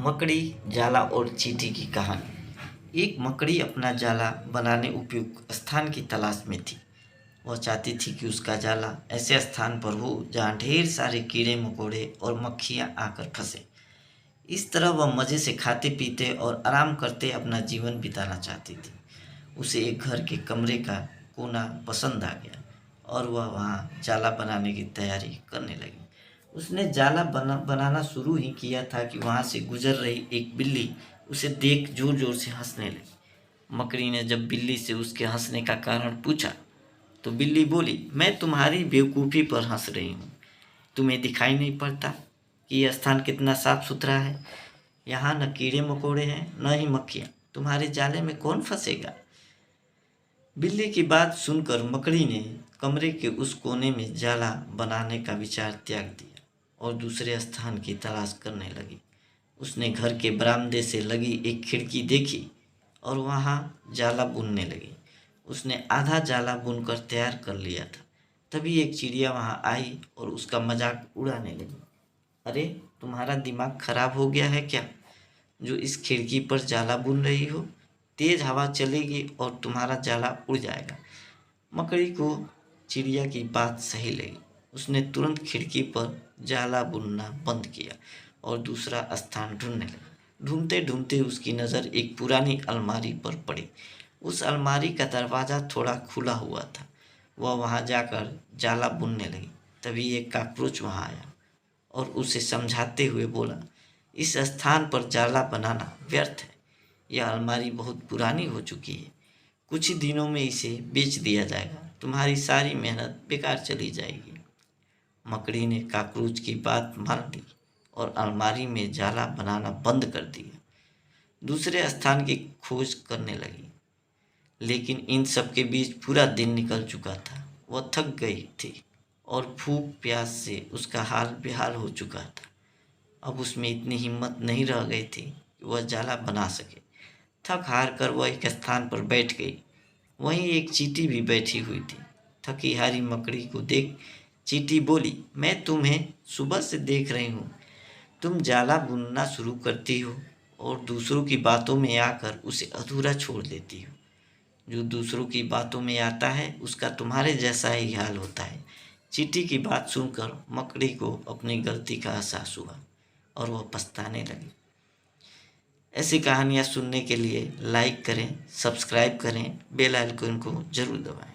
मकड़ी, जाला और चींटी की कहानी। एक मकड़ी अपना जाला बनाने उपयुक्त स्थान की तलाश में थी। वह चाहती थी कि उसका जाला ऐसे स्थान पर हो जहाँ ढेर सारे कीड़े मकोड़े और मक्खियाँ आकर फंसे। इस तरह वह मज़े से खाते पीते और आराम करते अपना जीवन बिताना चाहती थी। उसे एक घर के कमरे का कोना पसंद आ गया और वह वहाँ जाला बनाने की तैयारी करने लगी। उसने जाला बनाना शुरू ही किया था कि वहाँ से गुजर रही एक बिल्ली उसे देख जोर जोर से हंसने लगी। मकड़ी ने जब बिल्ली से उसके हंसने का कारण पूछा तो बिल्ली बोली, मैं तुम्हारी बेवकूफ़ी पर हंस रही हूँ। तुम्हें दिखाई नहीं पड़ता कि यह स्थान कितना साफ सुथरा है? यहाँ न कीड़े मकोड़े हैं न ही मक्खियाँ। तुम्हारे जाले में कौन फंसेगा? बिल्ली की बात सुनकर मकड़ी ने कमरे के उस कोने में जाला बनाने का विचार त्याग दिया और दूसरे स्थान की तलाश करने लगी। उसने घर के बरामदे से लगी एक खिड़की देखी और वहाँ जाला बुनने लगी। उसने आधा जाला बुनकर तैयार कर लिया था। तभी एक चिड़िया वहाँ आई और उसका मजाक उड़ाने लगी। अरे, तुम्हारा दिमाग खराब हो गया है क्या, जो इस खिड़की पर जाला बुन रही हो? तेज हवा चलेगी और तुम्हारा जाला उड़ जाएगा। मकड़ी को चिड़िया की बात सही लगी। उसने तुरंत खिड़की पर जाला बुनना बंद किया और दूसरा स्थान ढूंढने लगी। ढूंढते ढूंढते उसकी नज़र एक पुरानी अलमारी पर पड़ी। उस अलमारी का दरवाज़ा थोड़ा खुला हुआ था। वह वहाँ जाकर जाला बुनने लगी। तभी एक कॉकरोच वहाँ आया और उसे समझाते हुए बोला, इस स्थान पर जाला बनाना व्यर्थ है। यह अलमारी बहुत पुरानी हो चुकी है। कुछ ही दिनों में इसे बेच दिया जाएगा। तुम्हारी सारी मेहनत बेकार चली जाएगी। मकड़ी ने कॉकरोच की बात मान ली और अलमारी में जाला बनाना बंद कर दिया। दूसरे स्थान की खोज करने लगी, लेकिन इन सब के बीच पूरा दिन निकल चुका था। वह थक गई थी और भूख प्यास से उसका हाल बेहाल हो चुका था। अब उसमें इतनी हिम्मत नहीं रह गई थी कि वह जाला बना सके। थक हार कर वह एक स्थान पर बैठ गई। वहीं एक चींटी भी बैठी हुई थी। थकी हारी मकड़ी को देख चींटी बोली, मैं तुम्हें सुबह से देख रही हूँ। तुम जाला बुनना शुरू करती हो और दूसरों की बातों में आकर उसे अधूरा छोड़ देती हो। जो दूसरों की बातों में आता है उसका तुम्हारे जैसा ही हाल होता है। चींटी की बात सुनकर मकड़ी को अपनी गलती का एहसास हुआ और वह पछताने लगी। ऐसी कहानियाँ सुनने के लिए लाइक करें, सब्सक्राइब करें, बेल आइकन को जरूर दबाएं।